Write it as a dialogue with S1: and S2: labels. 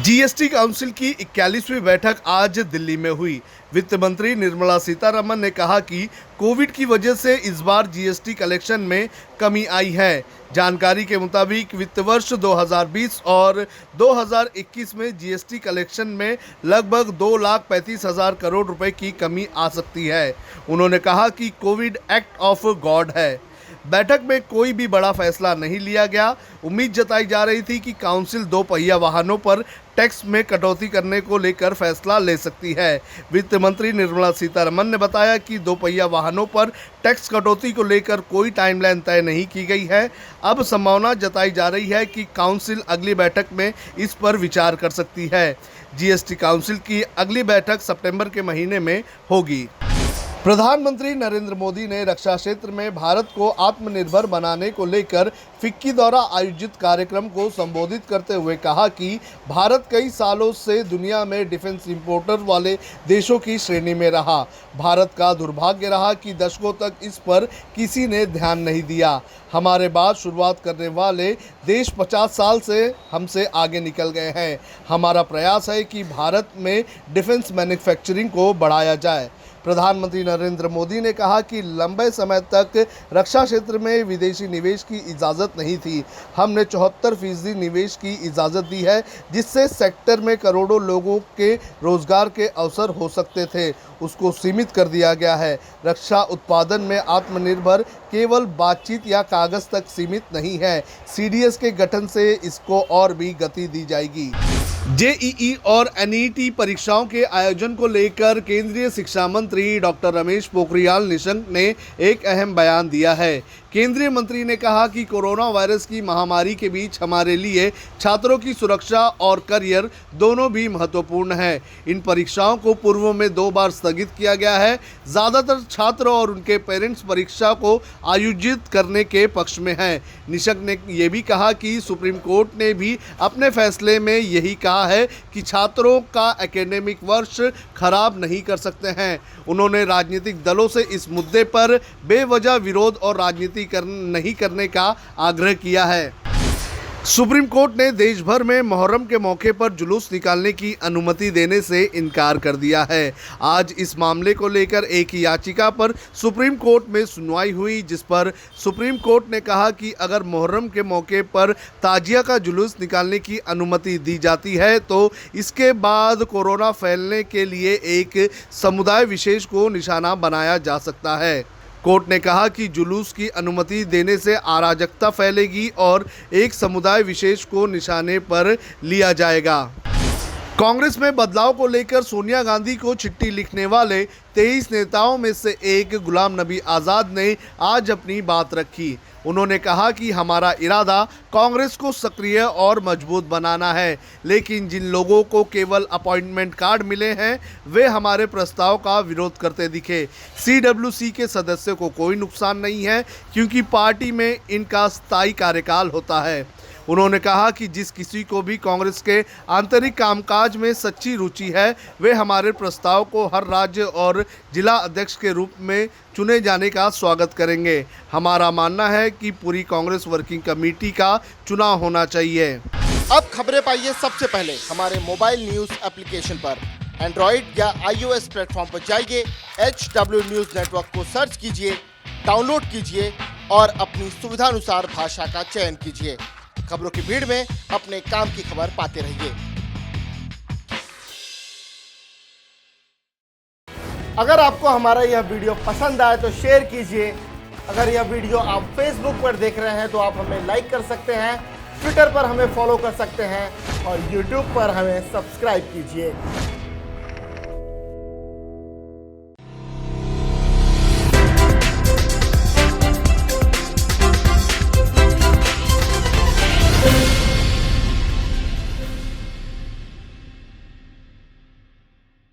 S1: GST council की 41वीं बैठक आज दिल्ली में हुई। वित्त मंत्री निर्मला सीतारमण ने कहा कि कोविड की वजह से इस बार जीएसटी कलेक्शन में कमी आई है। जानकारी के मुताबिक वित्त वर्ष 2020 और 2021 में जीएसटी कलेक्शन में लगभग 2,35,000 करोड़ रुपए की कमी आ सकती है। उन्होंने कहा कि कोविड एक्ट ऑफ गॉड है। बैठक में कोई भी बड़ा फैसला नहीं लिया गया। उम्मीद जताई जा रही थी कि काउंसिल दो पहिया वाहनों पर टैक्स में कटौती करने को लेकर फैसला ले सकती है। वित्त मंत्री निर्मला सीतारमण ने बताया कि दो पहिया वाहनों पर टैक्स कटौती को लेकर कोई टाइमलाइन तय नहीं की गई है। अब संभावना जताई जा रही है कि काउंसिल अगली बैठक में इस पर विचार कर सकती है। जीएसटी काउंसिल की अगली बैठक सितंबर के महीने में होगी। प्रधानमंत्री नरेंद्र मोदी ने रक्षा क्षेत्र में भारत को आत्मनिर्भर बनाने को लेकर फिक्की द्वारा आयोजित कार्यक्रम को संबोधित करते हुए कहा कि भारत कई सालों से दुनिया में डिफेंस इंपोर्टर वाले देशों की श्रेणी में रहा। भारत का दुर्भाग्य रहा कि दशकों तक इस पर किसी ने ध्यान नहीं दिया। हमारे बाद शुरुआत करने वाले देश 50 साल से हमसे आगे निकल गए हैं। हमारा प्रयास है कि भारत में डिफेंस मैन्युफैक्चरिंग को बढ़ाया जाए। प्रधानमंत्री नरेंद्र मोदी ने कहा कि लंबे समय तक रक्षा क्षेत्र में विदेशी निवेश की इजाज़त नहीं थी। हमने 74% निवेश की इजाज़त दी है, जिससे सेक्टर में करोड़ों लोगों के रोजगार के अवसर हो सकते थे। उसको सीमित कर दिया गया है। रक्षा उत्पादन में आत्मनिर्भर केवल बातचीत या कागज़ तक सीमित नहीं है। सीडीएस के गठन से इसको और भी गति दी जाएगी। जेईई और एनईटी परीक्षाओं के आयोजन को लेकर केंद्रीय शिक्षा मंत्री डॉक्टर रमेश पोखरियाल निशंक ने एक अहम बयान दिया है। केंद्रीय मंत्री ने कहा कि कोरोना वायरस की महामारी के बीच हमारे लिए छात्रों की सुरक्षा और करियर दोनों भी महत्वपूर्ण है। इन परीक्षाओं को पूर्व में 2 बार स्थगित किया गया है। ज़्यादातर छात्र और उनके पेरेंट्स परीक्षा को आयोजित करने के पक्ष में हैं। निशंक ने यह भी कहा कि सुप्रीम कोर्ट ने भी अपने फैसले में यही कहा है कि छात्रों का एकेडमिक वर्ष खराब नहीं कर सकते हैं। उन्होंने राजनीतिक दलों से इस मुद्दे पर बेवजह विरोध और राजनीति नहीं करने का आग्रह किया है। सुप्रीम कोर्ट ने देश भर में मुहर्रम के मौके पर जुलूस निकालने की अनुमति देने से इनकार कर दिया है। आज इस मामले को लेकर एक याचिका पर सुप्रीम कोर्ट में सुनवाई हुई, जिस पर सुप्रीम कोर्ट ने कहा कि अगर मुहर्रम के मौके पर ताजिया का जुलूस निकालने की अनुमति दी जाती है तो इसके बाद कोरोना फैलने के लिए एक समुदाय विशेष को निशाना बनाया जा सकता है। कोर्ट ने कहा कि जुलूस की अनुमति देने से अराजकता फैलेगी और एक समुदाय विशेष को निशाने पर लिया जाएगा। कांग्रेस में बदलाव को लेकर सोनिया गांधी को चिट्ठी लिखने वाले 23 नेताओं में से एक गुलाम नबी आज़ाद ने आज अपनी बात रखी। उन्होंने कहा कि हमारा इरादा कांग्रेस को सक्रिय और मजबूत बनाना है, लेकिन जिन लोगों को केवल अपॉइंटमेंट कार्ड मिले हैं वे हमारे प्रस्ताव का विरोध करते दिखे। सीडब्ल्यूसी के सदस्यों को कोई नुकसान नहीं है, क्योंकि पार्टी में इनका स्थायी कार्यकाल होता है। उन्होंने कहा कि जिस किसी को भी कांग्रेस के आंतरिक कामकाज में सच्ची रुचि है वे हमारे प्रस्ताव को हर राज्य और जिला अध्यक्ष के रूप में चुने जाने का स्वागत करेंगे। हमारा मानना है कि पूरी कांग्रेस वर्किंग कमेटी का चुनाव होना चाहिए।
S2: अब खबरें पाइए सबसे पहले हमारे मोबाइल न्यूज एप्लीकेशन पर। एंड्रॉइड या iOS प्लेटफॉर्म पर जाइए, HW न्यूज नेटवर्क को सर्च कीजिए, डाउनलोड कीजिए और अपनी सुविधानुसार भाषा का चयन कीजिए। खबरों की भीड़ में अपने काम की खबर पाते रहिए। अगर आपको हमारा यह वीडियो पसंद आए तो शेयर कीजिए। अगर यह वीडियो आप फेसबुक पर देख रहे हैं तो आप हमें लाइक कर सकते हैं, ट्विटर पर हमें फॉलो कर सकते हैं और यूट्यूब पर हमें सब्सक्राइब कीजिए।